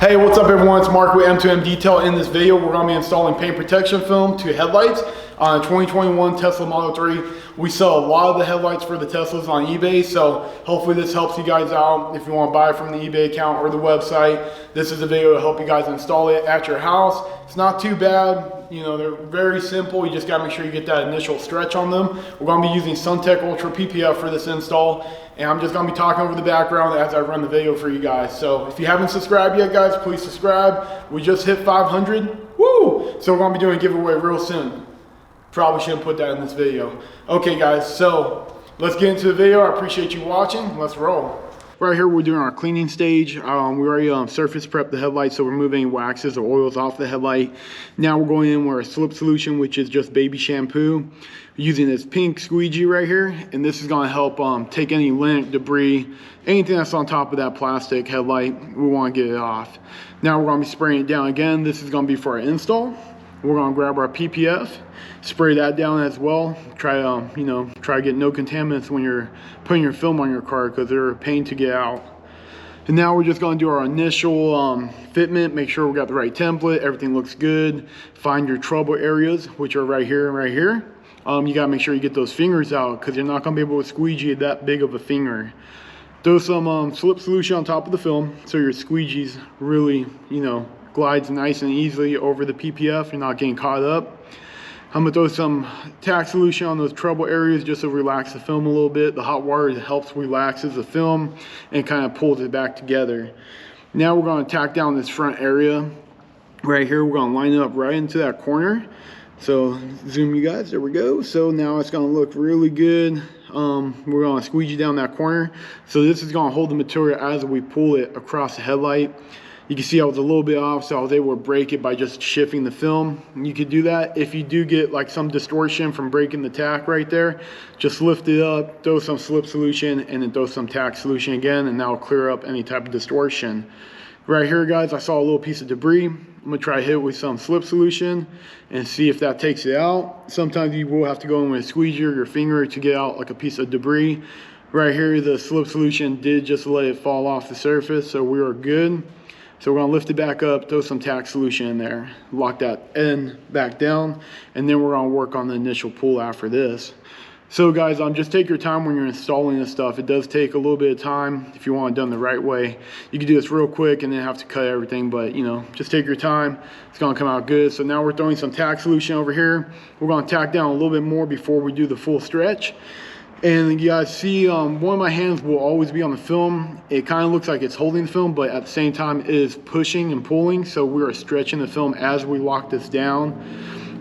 Hey, what's up everyone? It's Mark with M2M Detail. In this video, we're going to be installing paint protection film to headlights on a 2021 Tesla Model 3. We sell a lot of the headlights for the Teslas on eBay, so hopefully this helps you guys out. If you want to buy from the eBay account or the website, this is a video to help you guys install it at your house. It's not too bad. You know, they're very simple. You just got to make sure you get that initial stretch on them. We're going to be using SunTech Ultra PPF for this install, and I'm just going to be talking over the background as I run the video for you guys. So if you haven't subscribed yet, guys, please subscribe. We just hit 500. Woo! So we're going to be doing a giveaway real soon. Probably shouldn't put that in this video. Okay, guys, so let's get into the video. I appreciate you watching. Let's roll. Right here, we're doing our cleaning stage. We already surface prepped the headlight, so we're removing waxes or oils off the headlight. Now we're going in with our slip solution, which is just baby shampoo. We're using this pink squeegee right here, and this is going to help take any lint, debris, anything that's on top of that plastic headlight. We want to get it off. Now we're going to be spraying it down again. This is going to be for our install. We're going to grab our PPF, spray that down as well. Try to get no contaminants when you're putting your film on your car, because they're a pain to get out. And now we're just going to do our initial fitment, make sure we got the right template, everything looks good. Find your trouble areas, which are right here and right here. You got to make sure you get those fingers out, because you're not going to be able to squeegee that big of a finger. Throw some slip solution on top of the film, so your squeegees really, glides nice and easily over the PPF. You're not getting caught up. I'm gonna throw some tack solution on those trouble areas just to relax the film a little bit. The hot water helps relaxes the film and kind of pulls it back together. Now we're gonna tack down this front area right here. We're gonna line it up right into that corner. So zoom you guys, there we go. So now it's gonna look really good. We're gonna squeegee down that corner. So this is gonna hold the material as we pull it across the headlight. You can see I was a little bit off, so I was able to break it by just shifting the film. You could do that. If you do get like some distortion from breaking the tack right there, just lift it up, throw some slip solution, and then throw some tack solution again, and that'll clear up any type of distortion. Right here, guys, I saw a little piece of debris. I'm gonna try to hit it with some slip solution and see if that takes it out. Sometimes you will have to go in with a squeegee or your finger to get out like a piece of debris. Right here, the slip solution did just let it fall off the surface, so we are good. So we're gonna lift it back up, throw some tack solution in there, lock that end back down, and then we're gonna work on the initial pull after this. So guys, just take your time when you're installing this stuff. It does take a little bit of time if you want it done the right way. You can do this real quick and then have to cut everything, but just take your time. It's gonna come out good. So now we're throwing some tack solution over here. We're gonna tack down a little bit more before we do the full stretch. And you guys see, one of my hands will always be on the film. It kind of looks like it's holding the film, but at the same time it is pushing and pulling. So we are stretching the film as we lock this down.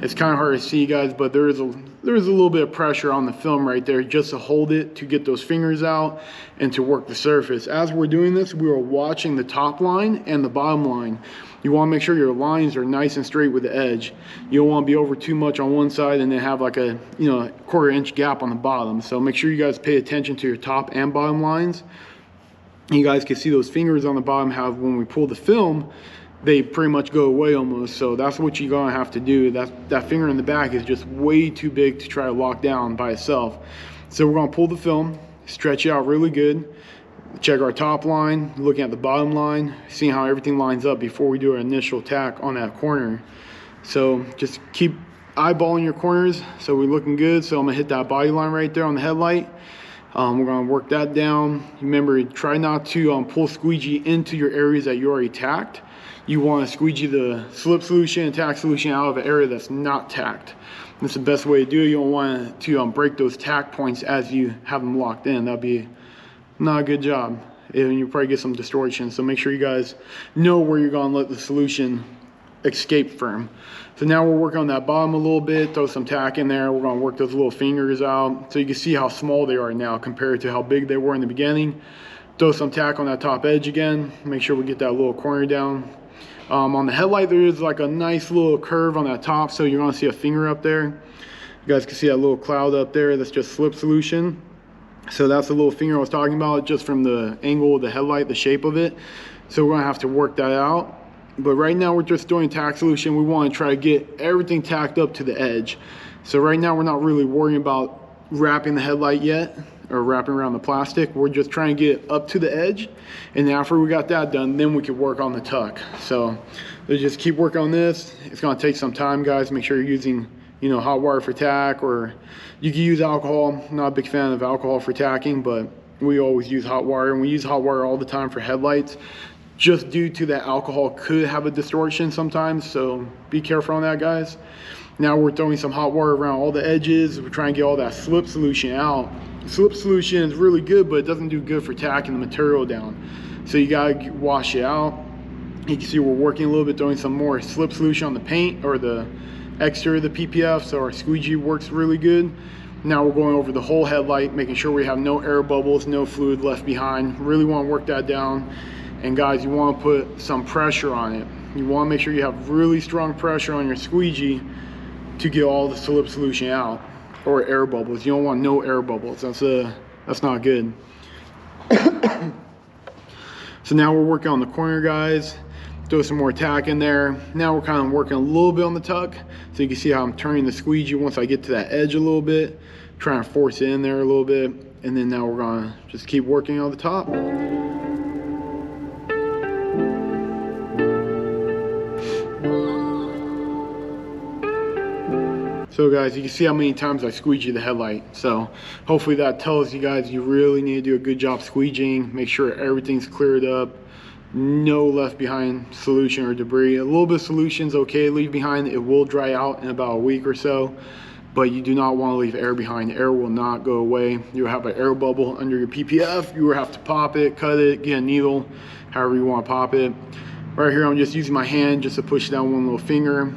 It's kind of hard to see, guys, but there is a little bit of pressure on the film right there just to hold it, to get those fingers out and to work the surface. As we're doing this, we are watching the top line and the bottom line. You want to make sure your lines are nice and straight with the edge. You don't want to be over too much on one side and then have like a quarter-inch gap on the bottom. So make sure you guys pay attention to your top and bottom lines. You guys can see those fingers on the bottom have, when we pull the film, they pretty much go away almost. So that's what you're gonna have to do. That finger in the back is just way too big to try to lock down by itself. So we're gonna pull the film, stretch it out really good. Check our top line, looking at the bottom line, seeing how everything lines up before we do our initial tack on that corner. So just keep eyeballing your corners so we're looking good. So I'm gonna hit that body line right there on the headlight. We're gonna work that down. Remember, try not to pull squeegee into your areas that you already tacked. You want to squeegee the slip solution and tack solution out of an area that's not tacked. That's the best way to do it. You don't want to break those tack points as you have them locked in. That'd be not a good job, and you'll probably get some distortion. So make sure you guys know where you're going to let the solution escape from. So now we're working on that bottom a little bit, throw some tack in there. We're going to work those little fingers out so you can see how small they are now compared to how big they were in the beginning. Throw some tack on that top edge again, make sure we get that little corner down. On the headlight, there is like a nice little curve on that top, so you're going to see a finger up there. You guys can see that little cloud up there. That's just slip solution. So that's the little finger I was talking about, just from the angle of the headlight, the shape of it. So we're gonna have to work that out. But right now we're just doing tack solution. We want to try to get everything tacked up to the edge. So right now we're not really worrying about wrapping the headlight yet. or wrapping around the plastic. We're just trying to get it up to the edge, and after we got that done, then we could work on the tuck. So just keep working on this. It's going to take some time, guys. Make sure you're using, you know, hot wire for tack, or you can use alcohol. I'm not a big fan of alcohol for tacking, but we always use hot wire, and we use hot wire all the time for headlights, just due to that alcohol could have a distortion sometimes. So be careful on that, guys. Now we're throwing some hot wire around all the edges. We're trying to get all that slip solution out. Slip solution is really good, but it doesn't do good for tacking the material down. So you gotta wash it out. You can see we're working a little bit, throwing some more slip solution on the paint or the exterior of the PPF, so our squeegee works really good. Now we're going over the whole headlight, making sure we have no air bubbles, no fluid left behind. Really want to work that down. And guys, you want to put some pressure on it. You want to make sure you have really strong pressure on your squeegee to get all the slip solution out, or air bubbles. You don't want no air bubbles. That's not good. So now we're working on the corner, guys. Throw some more tack in there. Now we're kind of working a little bit on the tuck, so you can see how I'm turning the squeegee once I get to that edge a little bit, trying to force it in there a little bit, and then now we're gonna just keep working on the top. So guys, you can see how many times I squeegee the headlight. So hopefully that tells you guys you really need to do a good job squeegeeing. Make sure everything's cleared up. No left behind solution or debris. A little bit of solution's okay to leave behind. It will dry out in about a week or so, but you do not want to leave air behind. Air will not go away. You'll have an air bubble under your PPF. You will have to pop it, cut it, get a needle, however you want to pop it. Right here, I'm just using my hand just to push down one little finger.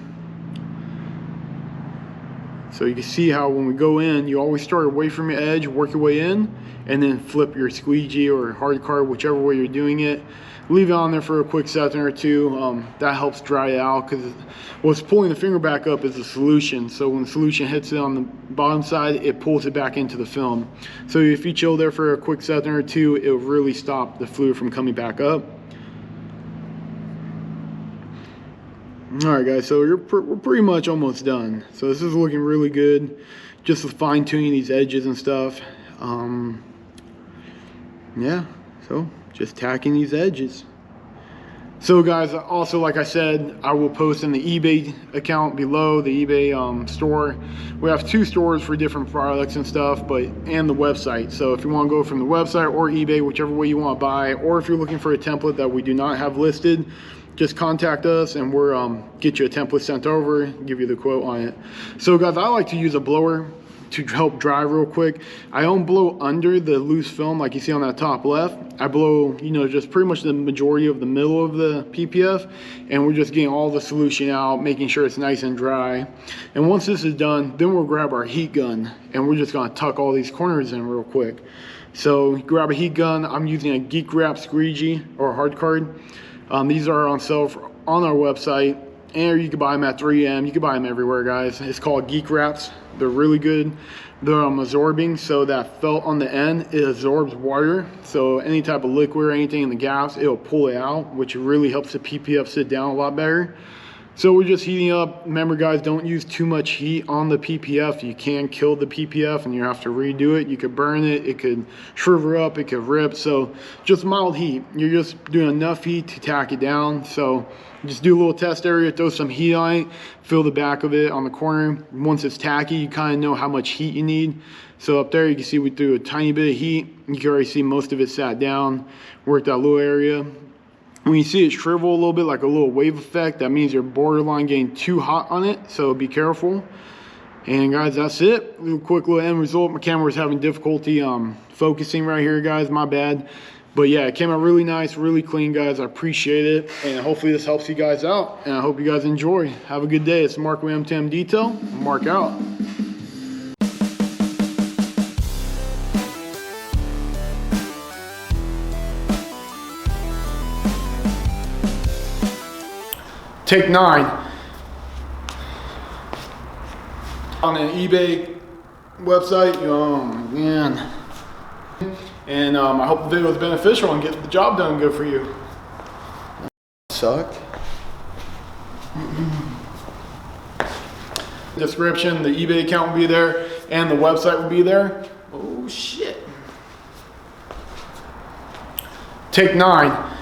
So you can see how when we go in, you always start away from your edge, work your way in, and then flip your squeegee or hard card, whichever way you're doing it. Leave it on there for a quick second or two. That helps dry it out, because what's pulling the finger back up is the solution. So when the solution hits it on the bottom side, it pulls it back into the film. So if you chill there for a quick second or two, it'll really stop the fluid from coming back up. All right, guys, so we're pretty much almost done. So this is looking really good. Just fine tuning these edges and stuff. Yeah, so just tacking these edges. So guys, also, like I said, I will post in the eBay account below, the eBay store. We have 2 stores for different products and stuff, and the website. So if you want to go from the website or eBay, whichever way you want to buy, or if you're looking for a template that we do not have listed, just contact us and we're get you a template sent over, give you the quote on it. So guys, I like to use a blower to help dry real quick. I don't blow under the loose film like you see on that top left. I blow, you know, just pretty much the majority of the middle of the PPF, and we're just getting all the solution out, making sure it's nice and dry. And once this is done, then we'll grab our heat gun and we're just gonna tuck all these corners in real quick. So grab a heat gun. I'm using a Geek Wrap squeegee or hard card. These are on sale on our website, and you can buy them at 3M. You can buy them everywhere, guys. It's called Geek Wraps. They're really good. They're absorbing, so that felt on the end, it absorbs water. So any type of liquid or anything in the gas, it'll pull it out, which really helps the PPF sit down a lot better. So we're just heating up. Remember, guys, don't use too much heat on the PPF. You can kill the PPF and you have to redo it. You could burn it, it could shrivel up, it could rip. So just mild heat. You're just doing enough heat to tack it down. So just do a little test area, throw some heat on it, fill the back of it on the corner. Once it's tacky, you kind of know how much heat you need. So up there, you can see we threw a tiny bit of heat. You can already see most of it sat down, worked that little area. When you see it shrivel a little bit, like a little wave effect, that means you're borderline getting too hot on it, so be careful. And guys, that's it. Quick little end result. My camera was having difficulty focusing right here, guys, my bad. But yeah, it came out really nice, really clean, guys. I appreciate it, and hopefully this helps you guys out, and I hope you guys enjoy. Have a good day. It's Mark with M2M Detail. Mark out. Take 9. On an eBay website, oh man. And I hope the video was beneficial and get the job done good for you. Sucked. Description, the eBay account will be there and the website will be there. Oh shit. Take 9.